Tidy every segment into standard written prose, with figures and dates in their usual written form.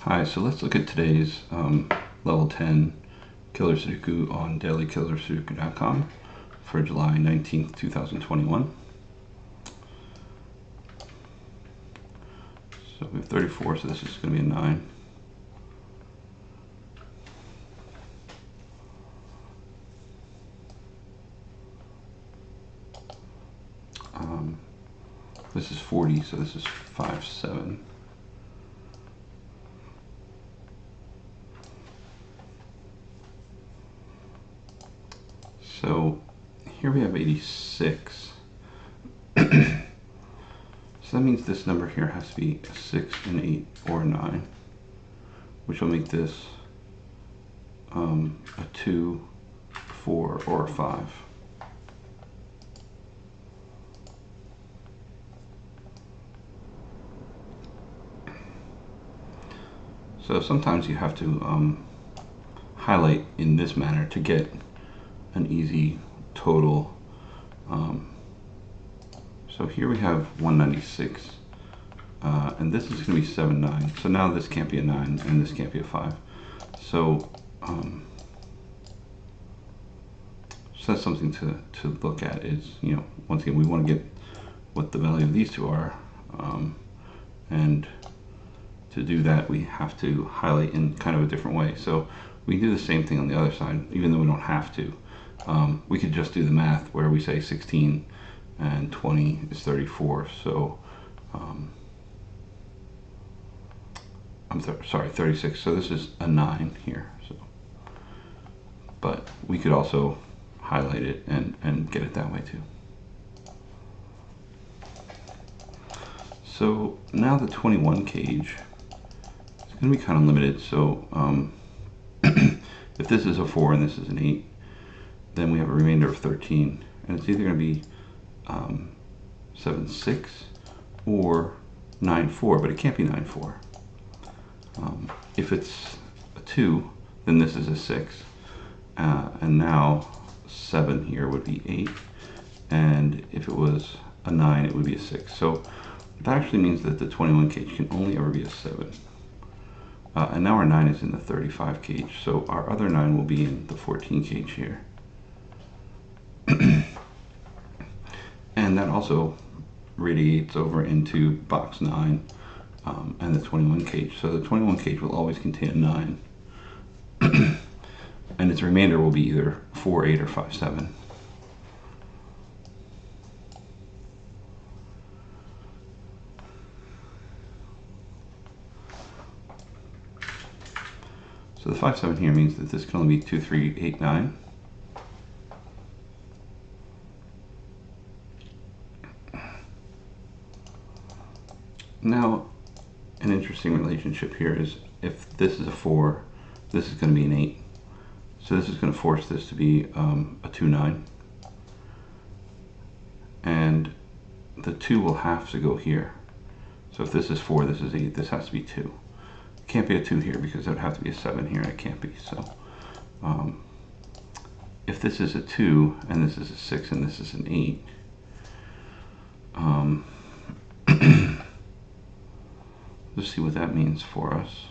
Hi, so let's look at today's level 10 killer Sudoku on dailykillersudoku.com for July 19th, 2021. So we have 34, so this is going to be a 9. This is 40, so this is 5, 7. So here we have 86. So that means this number here has to be a 6, an 8, or a 9, which will make this a 2, 4, or a 5. So sometimes you have to highlight in this manner to get an easy total. So here we have 196, and this is going to be 7, 9. So now this can't be a 9, and this can't be a 5. So, so that's something to look at is, once again, we want to get what the value of these two are, and to do that we have to highlight in kind of a different way. So we do the same thing on the other side, even though we don't have to. We could just do the math where we say 16 and 20 is 34. So sorry, 36. So this is a 9 here. So, but we could also highlight it and get it that way too. So now the 21 cage is going to be kind of limited. So if this is a 4 and this is an 8, then we have a remainder of 13, and it's either going to be 7, 6 or 9, 4, but it can't be 9, 4. If it's a 2, then this is a 6, and now 7 here would be 8, and if it was a 9, it would be a 6. So that actually means that the 21 cage can only ever be a 7. And now our 9 is in the 35 cage, so our other 9 will be in the 14 cage here. And that also radiates over into box 9 and the 21 cage. So the 21 cage will always contain a 9. And its remainder will be either 4, 8, or 5, 7. So the 5, 7 here means that this can only be 2, 3, 8, 9. Now, an interesting relationship here is if this is a 4, this is going to be an 8. So this is going to force this to be a 2, 9. And the 2 will have to go here. So if this is 4, this is 8, this has to be 2. It can't be a 2 here because it would have to be a 7 here, and it can't be. So if this is a 2, and this is a 6, and this is an 8, let's see what that means for us.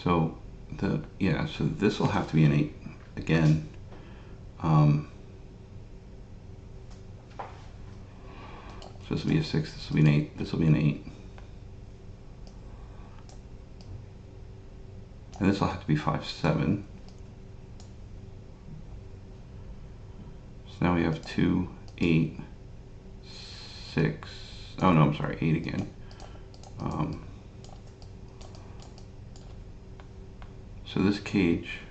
So so this will have to be an 8 again. So this will be a 6, this will be an 8, this will be an 8. And this will have to be 5, 7. So now we have 2, 8, 6. Oh no, I'm sorry, 8 again. So this cage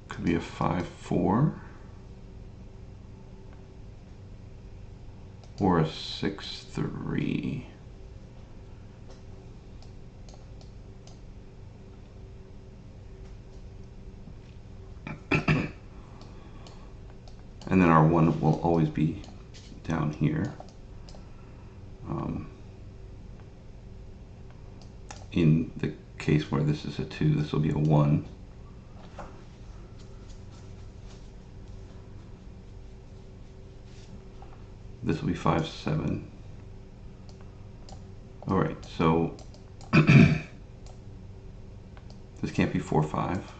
could be a 5, 4 or a 6, 3. And then our 1 will always be down here. In the case where this is a 2, this will be a 1. This will be 5, 7. All right, so this can't be 4, 5.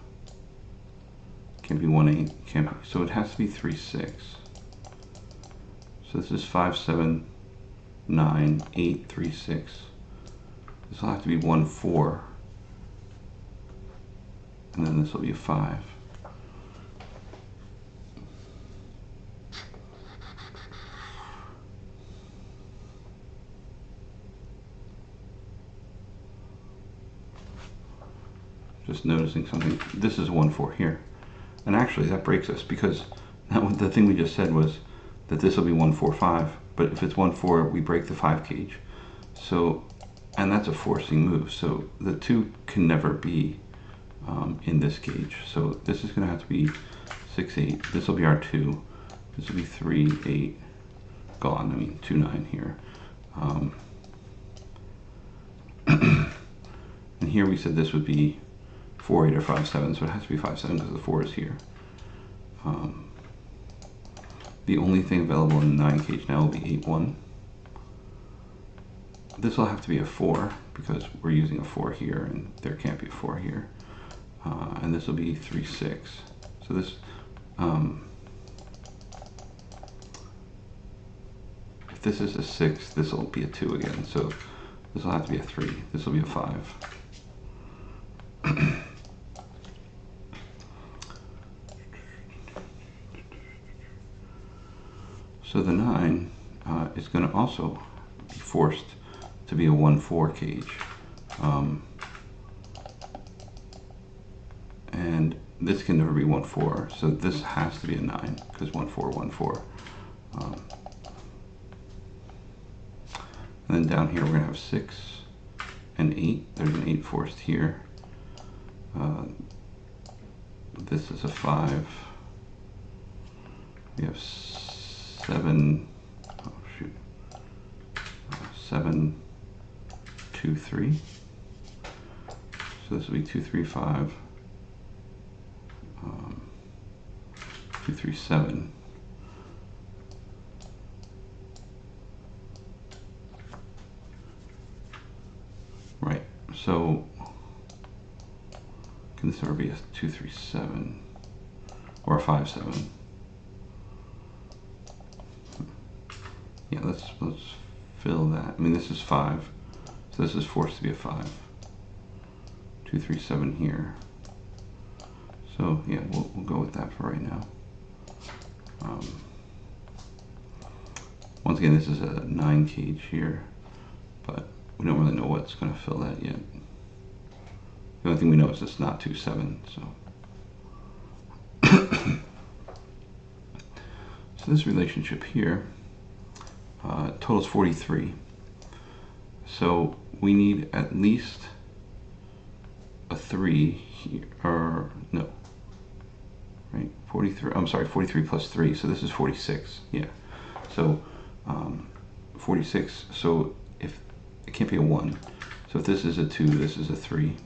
Can't be 1, 8. Can't be, so it has to be 3, 6. So this is 5, 7, 9, 8, 3, 6. This will have to be 1, 4. And then this will be a 5. Just noticing something. This is 1, 4 here. And actually that breaks us, because the thing we just said was that this will be 1, 4, 5. But if it's 1, 4, we break the 5 cage. So, and that's a forcing move. So the 2 can never be in this cage. So this is going to have to be 6, 8. This will be our 2. This will be 3, 8. Gone. I mean 2, 9 here. And here we said this would be 4, 8, or 5, 7. So it has to be 5, 7 because the 4 is here. The only thing available in the 9 cage now will be 8, 1. This will have to be a 4 because we're using a 4 here, and there can't be a 4 here. And this will be 3, 6. So this, if this is a 6, this will be a 2 again. So this will have to be a 3. This will be a 5. So the 9 is going to also be forced to be a 1, 4 cage. And this can never be 1, 4. So this has to be a 9 because 1, 4, 1, 4. And then down here we're going to have 6 and 8. There's an 8 forced here. This is a 5. We have 7, oh shoot, 7, 2, 3. So this will be 2, 3, 5, 2, 3, 7. Right, so can this ever be a 2, 3, 7 or a 5, 7? Yeah, let's fill that. I mean, this is 5, so this is forced to be a 5. 2, 3, 7 here. So yeah, we'll go with that for right now. Once again, this is a 9 cage here, but we don't really know what's going to fill that yet. The only thing we know is it's not 2, 7. So this relationship here totals 43. So we need at least a 3 here, or no, right? 43. I'm sorry, 43 plus 3. So this is 46. Yeah. So 46. So if it can't be a 1. So if this is a 2, this is a 3.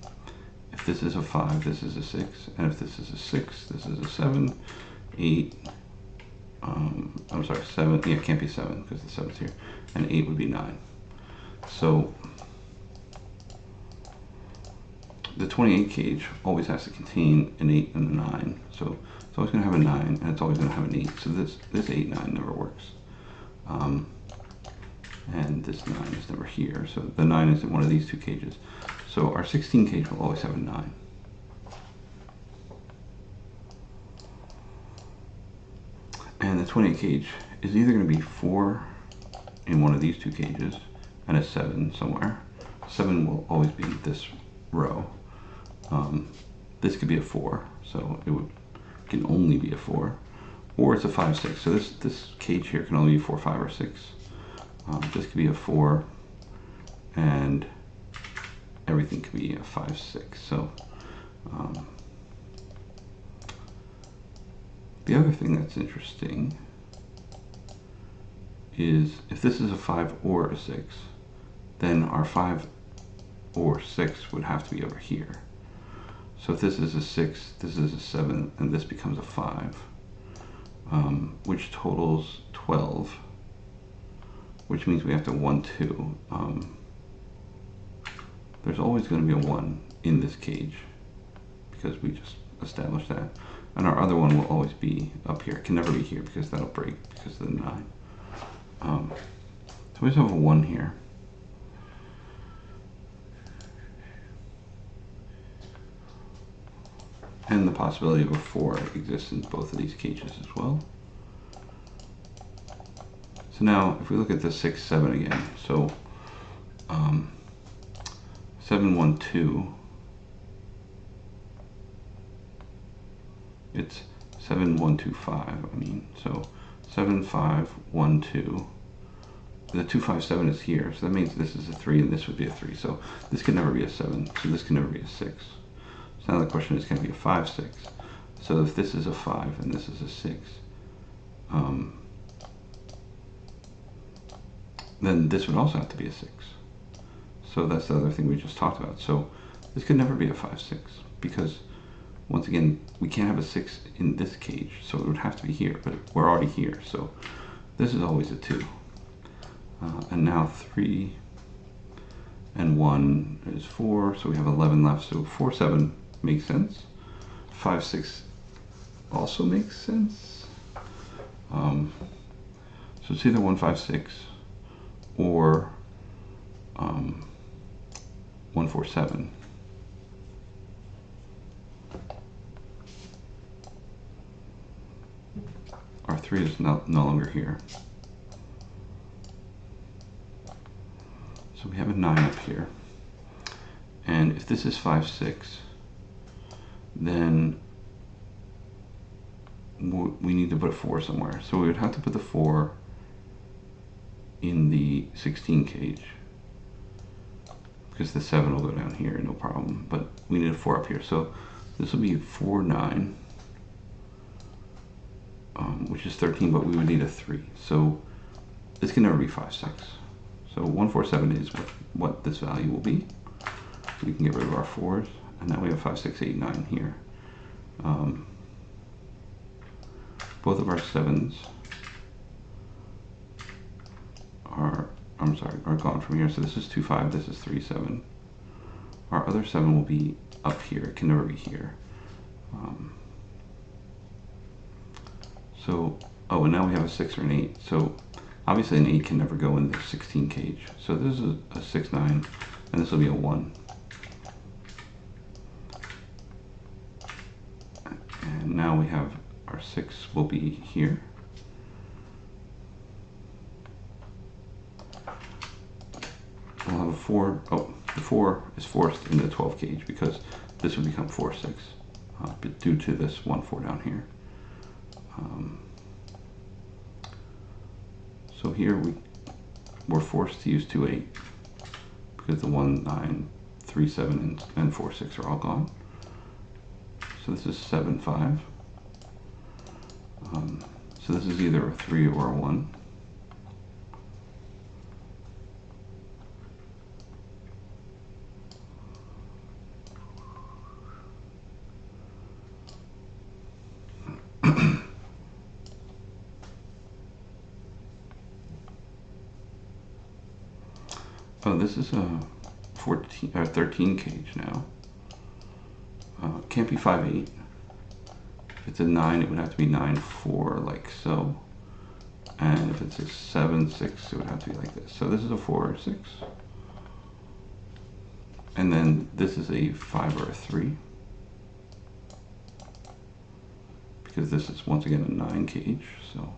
If this is a 5, this is a 6. And if this is a 6, this is a 7, 8. I'm sorry, 7. Yeah, it can't be 7 because the 7's here. And 8 would be 9. So the 28 cage always has to contain an 8 and a 9. So it's always going to have a 9, and it's always going to have an 8. So this 8, 9 never works. And this 9 is never here. So the 9 is in one of these 2 cages. So our 16 cage will always have a 9. And the 28 cage is either going to be 4 in one of these 2 cages and a 7 somewhere. 7 will always be this row. This could be a 4, so can only be a 4, or it's a 5, 6. So this cage here can only be 4, 5, or 6. This could be a 4, and everything could be a 5, 6. So The other thing that's interesting is if this is a 5 or a 6, then our 5 or 6 would have to be over here. So if this is a 6, this is a 7, and this becomes a 5, which totals 12, which means we have to 1, 2. There's always going to be a 1 in this cage, because we just established that. And our other one will always be up here. It can never be here, because that'll break, because of the 9. So we just have a 1 here. And the possibility of a 4 exists in both of these cages as well. So now, if we look at the 6, 7 again, so 7, 1, 2, it's 7, 1, 2, 5, I mean, so 7, 5, 1, 2. The 2, 5, 7 is here, so that means this is a 3 and this would be a 3. So this can never be a 7, so this can never be a 6. So now the question is, can it be a 5, 6? So if this is a 5 and this is a 6, then this would also have to be a 6. So that's the other thing we just talked about. So this could never be a 5, 6, because once again, we can't have a 6 in this cage, so it would have to be here, but we're already here, so this is always a 2. And now 3 and 1 is 4, so we have 11 left, so 4, 7 makes sense. 5, 6 also makes sense. So it's either 1, 5, 6 or 1, 4, 7. Our 3 is no longer here. So we have a 9 up here. And if this is 5, 6, then we need to put a 4 somewhere. So we would have to put the 4 in the 16 cage, because the 7 will go down here, no problem. But we need a 4 up here. So this will be 4, 9, which is 13, but we would need a 3. So this can never be 5, 6. So 1, 4, 7 is what this value will be. We can get rid of our 4s, and now we have 5, 6, 8, 9 here. Both of our 7s are gone from here. So this is 2, 5, this is 3, 7. Our other 7 will be up here. It can never be here. Oh, and now we have a 6 or an 8. So obviously an 8 can never go in the 16 cage. So this is a 6, 9, and this will be a 1. And now we have our 6 will be here. We'll have a 4. Oh, the 4 is forced in the 12 cage because this would become 4, 6, but due to this 1, 4 down here. So here we're forced to use 2, 8 because the 1, 9, 3, 7, and 4, 6 are all gone. So this is 7, 5. So this is either a 3 or a 1. Oh, this is a 13 cage now. Can't be 5, 8. If it's a 9, it would have to be 9, 4, like so. And if it's a 7, 6, it would have to be like this. So this is a 4 or 6. And then this is a 5 or a 3. Because this is once again a 9 cage, so.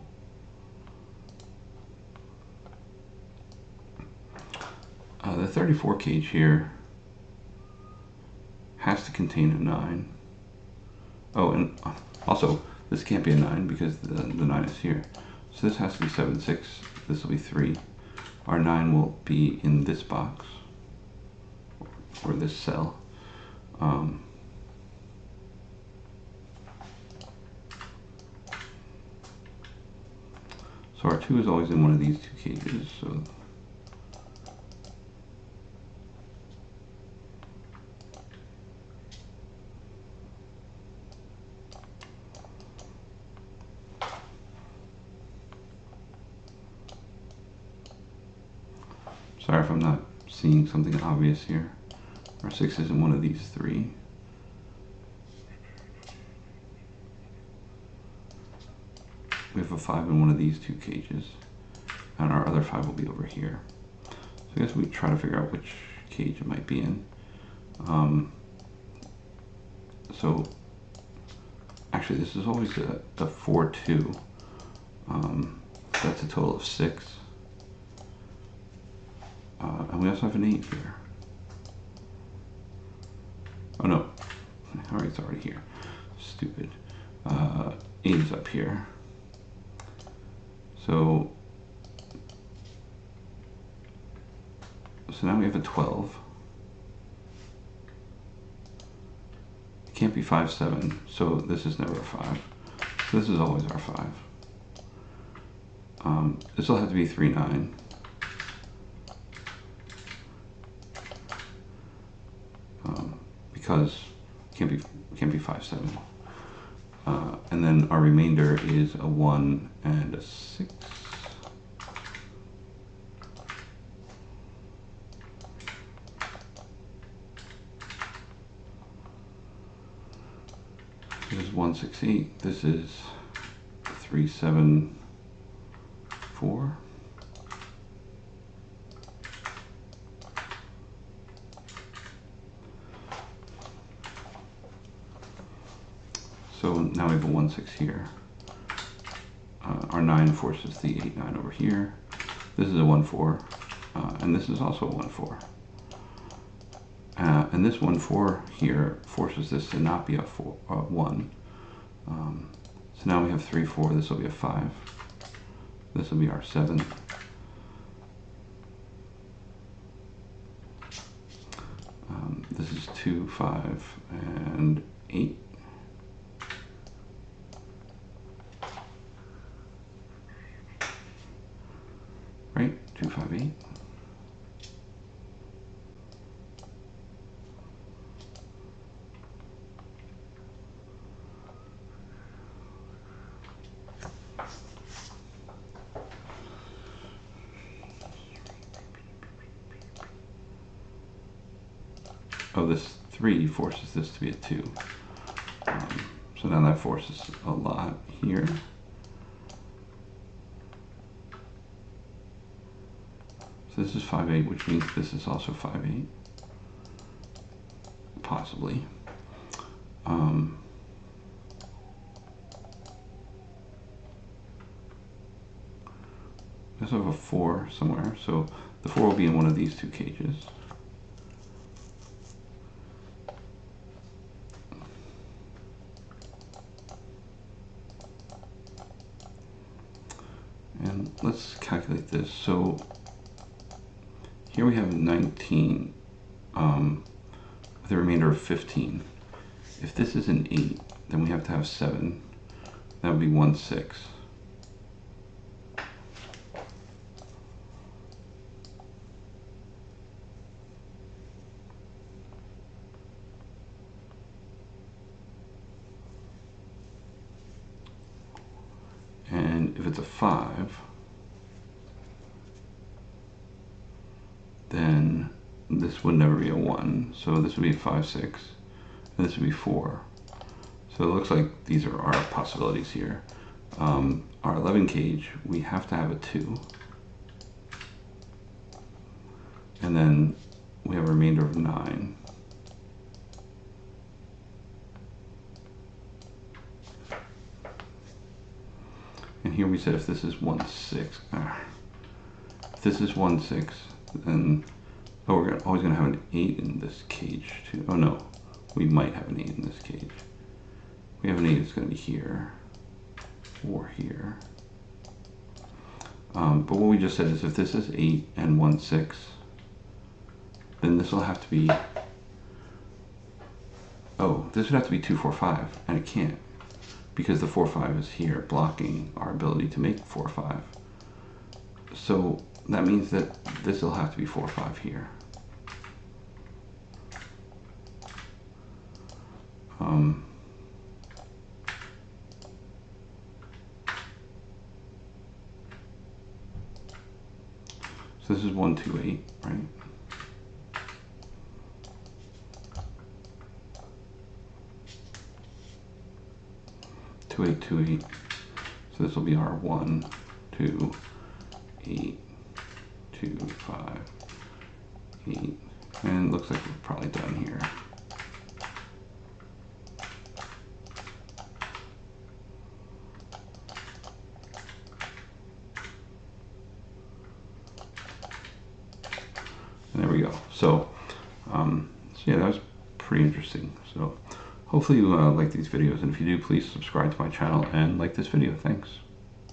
The 34 cage here has to contain a 9. Oh, and also this can't be a 9 because the 9 is here. So this has to be 7, 6. This will be 3. Our 9 will be in this box or this cell. So our 2 is always in one of these 2 cages. So sorry if I'm not seeing something obvious here. Our 6 is in one of these 3. We have a 5 in one of these 2 cages. And our other 5 will be over here. So I guess we try to figure out which cage it might be in. So actually this is always a 4-2. That's a total of 6. And we also have an 8 here. Oh no, alright, it's already here. Stupid. 8 is up here. So now we have a 12. It can't be 5, 7, so this is never a 5. So this is always our 5. This will have to be 3, 9. Because it can't be 5, 7. And then our remainder is a 1 and a 6. This is 1, 6, 8. This is 3, 7, 4. So now we have a 1, 6 here. Our 9 forces the 8, 9 over here. This is a 1, 4. And this is also a 1, 4. And this 1, 4 here forces this to not be a 1. So now we have 3, 4. This will be a 5. This will be our 7. This is 2, 5, and 8. Right? 2, 5, 8. Oh, this 3 forces this to be a 2. So now that forces a lot here. So this is 5, 8, which means this is also 5, 8. Possibly. I also have a 4 somewhere, so the 4 will be in one of these 2 cages. And let's calculate this. So here we have 19 with a remainder of 15. If this is an 8, then we have to have 7. That would be 1, 6. And if it's a 5, then this would never be a 1. So this would be a 5, 6, and this would be 4. So it looks like these are our possibilities here. Our 11 cage, we have to have a 2. And then we have a remainder of 9. And here we said if this is 1, 6, if this is 1, 6, then we're always going to have an 8 in this cage too. Oh no, we might have an 8 in this cage. We have an 8 that's going to be here or here. But what we just said is if this is 8 and 1, 6, then this will have to be, oh, this would have to be 2, 4, 5, and it can't, because the 4, 5 is here blocking our ability to make 4, 5. So that means that this will have to be 4, 5 here. So this is 1, 2, 8, right? Two, 8, 2, 8. So this will be our 1, 2, 8, 2, 5, 8. And it looks like we're probably done here. And there we go. So, yeah, that was pretty interesting. So hopefully you like these videos, and if you do, please subscribe to my channel and like this video. Thanks.